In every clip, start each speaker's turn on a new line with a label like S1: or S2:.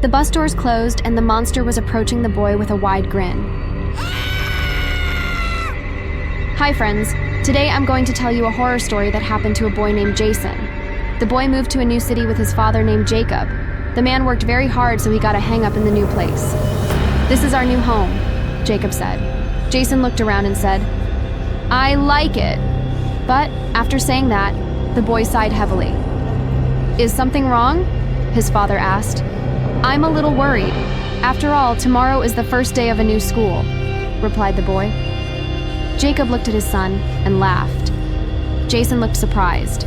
S1: The bus doors closed and the monster was approaching the boy with a wide grin. Hi friends, today I'm going to tell you a horror story that happened to a boy named Jason. The boy moved to a new city with his father named Jacob. The man worked very hard so he got a hang-up in the new place. "This is our new home," Jacob said. Jason looked around and said, "I like it." But after saying that, the boy sighed heavily. "Is something wrong?" his father asked. "I'm a little worried. After all, tomorrow is the first day of a new school," replied the boy. Jacob looked at his son and laughed. Jason looked surprised.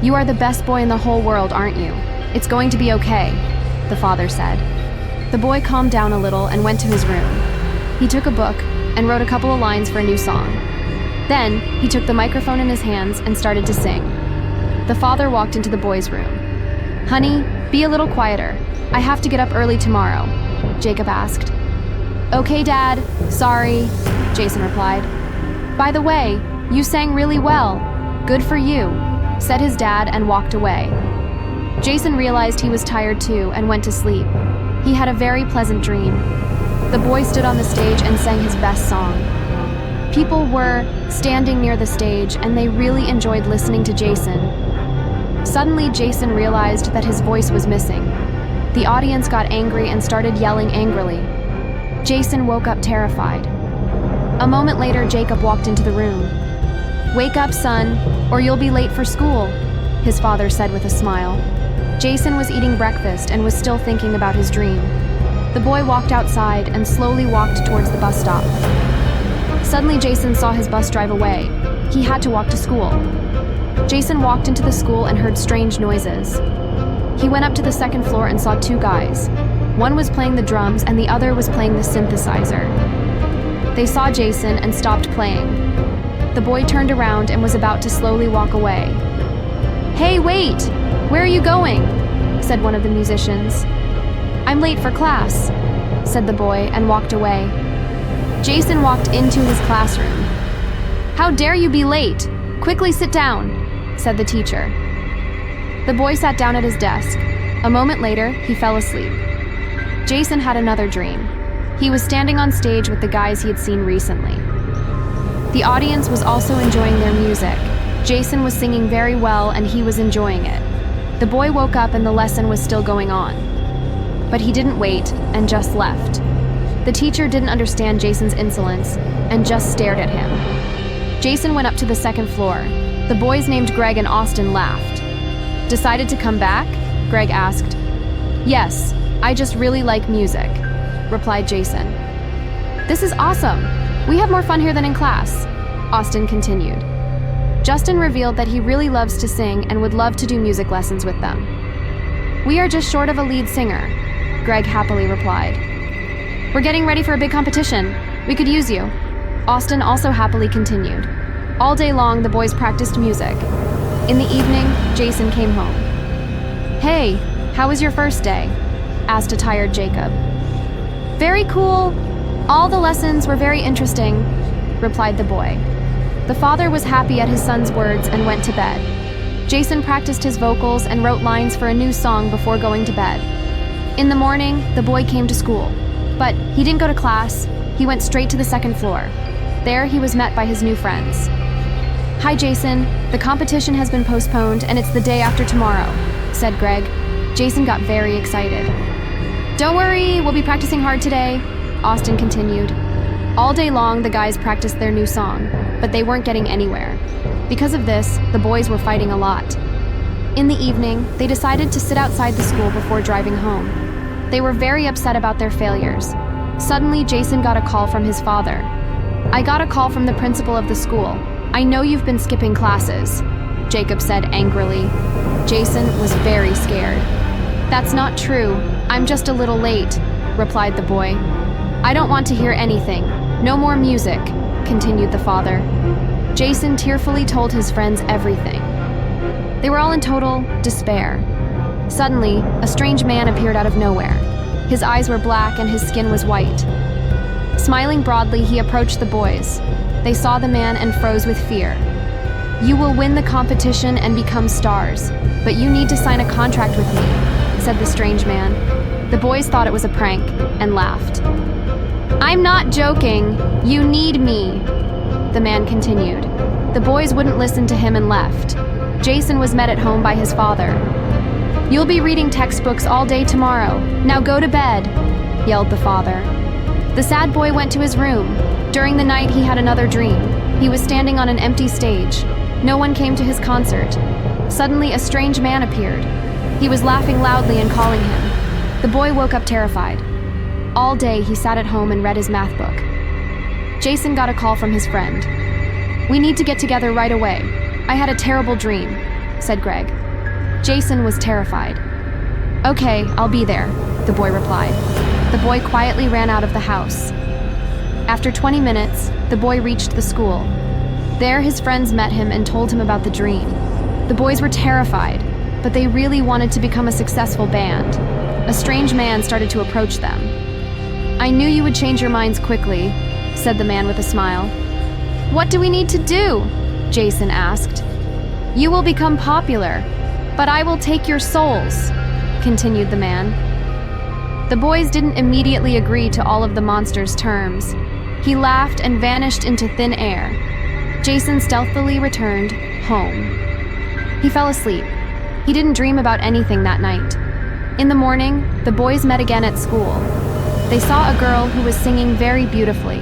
S1: "You are the best boy in the whole world, aren't you? It's going to be okay," the father said. The boy calmed down a little and went to his room. He took a book and wrote a couple of lines for a new song. Then, he took the microphone in his hands and started to sing. The father walked into the boy's room. "Honey, be a little quieter. I have to get up early tomorrow," Jacob asked. "Okay, Dad. Sorry," Jason replied. "By the way, you sang really well. Good for you," said his dad and walked away. Jason realized he was tired too and went to sleep. He had a very pleasant dream. The boy stood on the stage and sang his best song. People were standing near the stage and they really enjoyed listening to Jason. Suddenly, Jason realized that his voice was missing. The audience got angry and started yelling angrily. Jason woke up terrified. A moment later, Jacob walked into the room. "Wake up, son, or you'll be late for school," his father said with a smile. Jason was eating breakfast and was still thinking about his dream. The boy walked outside and slowly walked towards the bus stop. Suddenly, Jason saw his bus drive away. He had to walk to school. Jason walked into the school and heard strange noises. He went up to the second floor and saw two guys. One was playing the drums and the other was playing the synthesizer. They saw Jason and stopped playing. The boy turned around and was about to slowly walk away. "Hey, wait! Where are you going?" said one of the musicians. "I'm late for class," said the boy and walked away. Jason walked into his classroom. "How dare you be late? Quickly sit down," said the teacher. The boy sat down at his desk. A moment later, he fell asleep. Jason had another dream. He was standing on stage with the guys he had seen recently. The audience was also enjoying their music. Jason was singing very well and he was enjoying it. The boy woke up and the lesson was still going on. But he didn't wait and just left. The teacher didn't understand Jason's insolence and just stared at him. Jason went up to the second floor. The boys named Greg and Austin laughed. "Decided to come back?" Greg asked. "Yes, I just really like music," replied Jason. "This is awesome. We have more fun here than in class," Austin continued. Justin revealed that he really loves to sing and would love to do music lessons with them. "We are just short of a lead singer," Greg happily replied. "We're getting ready for a big competition. We could use you," Austin also happily continued. All day long, the boys practiced music. In the evening, Jason came home. "Hey, how was your first day?" asked a tired Jacob. "Very cool. All the lessons were very interesting," replied the boy. The father was happy at his son's words and went to bed. Jason practiced his vocals and wrote lines for a new song before going to bed. In the morning, the boy came to school. But he didn't go to class. He went straight to the second floor. There, he was met by his new friends. "Hi, Jason. The competition has been postponed and it's the day after tomorrow," said Greg. Jason got very excited. "Don't worry, we'll be practicing hard today," Austin continued. All day long, the guys practiced their new song, but they weren't getting anywhere. Because of this, the boys were fighting a lot. In the evening, they decided to sit outside the school before driving home. They were very upset about their failures. Suddenly, Jason got a call from his father. "I got a call from the principal of the school. I know you've been skipping classes," Jacob said angrily. Jason was very scared. "That's not true. I'm just a little late," replied the boy. "I don't want to hear anything. No more music," continued the father. Jason tearfully told his friends everything. They were all in total despair. Suddenly, a strange man appeared out of nowhere. His eyes were black and his skin was white. Smiling broadly, he approached the boys. They saw the man and froze with fear. "You will win the competition and become stars, but you need to sign a contract with me," said the strange man. The boys thought it was a prank and laughed. I'm not joking. You need me, the man continued. The boys wouldn't listen to him and left. Jason was met at home by his father. You'll be reading textbooks all day tomorrow. Now go to bed, yelled the father. The sad boy went to his room. During the night, he had another dream. He was standing on an empty stage. No one came to his concert. Suddenly, a strange man appeared. He was laughing loudly and calling him. The boy woke up terrified. All day, he sat at home and read his math book. Jason got a call from his friend. We need to get together right away. I had a terrible dream, said Greg. Jason was terrified. Okay, I'll be there, the boy replied. The boy quietly ran out of the house. After 20 minutes, the boy reached the school. There, his friends met him and told him about the dream. The boys were terrified, but they really wanted to become a successful band. A strange man started to approach them. I knew you would change your minds quickly, said the man with a smile. What do we need to do? Jason asked. You will become popular, but I will take your souls, continued the man. The boys didn't immediately agree to all of the monster's terms. He laughed and vanished into thin air. Jason stealthily returned home. He fell asleep. He didn't dream about anything that night. In the morning, the boys met again at school. They saw a girl who was singing very beautifully.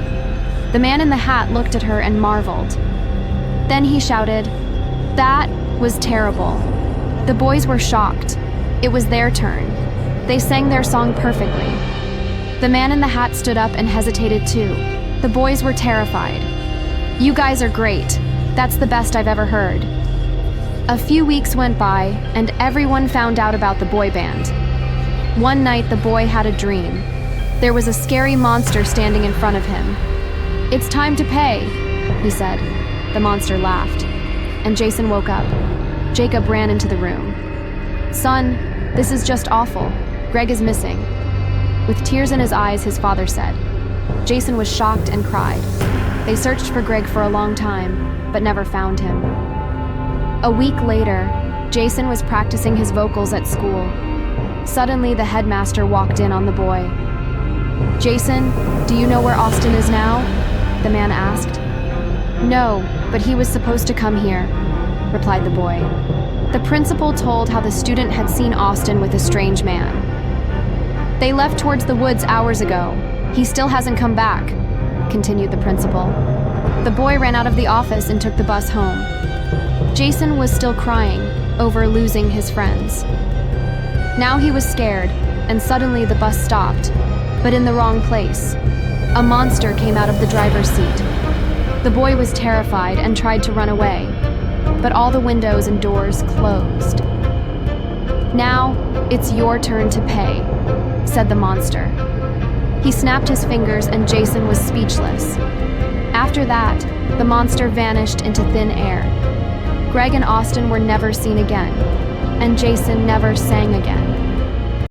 S1: The man in the hat looked at her and marveled. Then he shouted, "That was terrible." The boys were shocked. It was their turn. They sang their song perfectly. The man in the hat stood up and hesitated too. The boys were terrified. You guys are great. That's the best I've ever heard. A few weeks went by, and everyone found out about the boy band. One night, the boy had a dream. There was a scary monster standing in front of him. It's time to pay, he said. The monster laughed, and Jason woke up. Jacob ran into the room. Son, this is just awful. Greg is missing. With tears in his eyes, his father said. Jason was shocked and cried. They searched for Greg for a long time, but never found him. A week later, Jason was practicing his vocals at school. Suddenly, the headmaster walked in on the boy. Jason, do you know where Austin is now? The man asked. No, but he was supposed to come here, replied the boy. The principal told how the student had seen Austin with a strange man. They left towards the woods hours ago. He still hasn't come back, continued the principal. The boy ran out of the office and took the bus home. Jason was still crying over losing his friends. Now he was scared, and suddenly the bus stopped, but in the wrong place. A monster came out of the driver's seat. The boy was terrified and tried to run away, but all the windows and doors closed. Now, it's your turn to pay, said the monster. He snapped his fingers and Jason was speechless. After that, the monster vanished into thin air. Greg and Austin were never seen again, and Jason never sang again.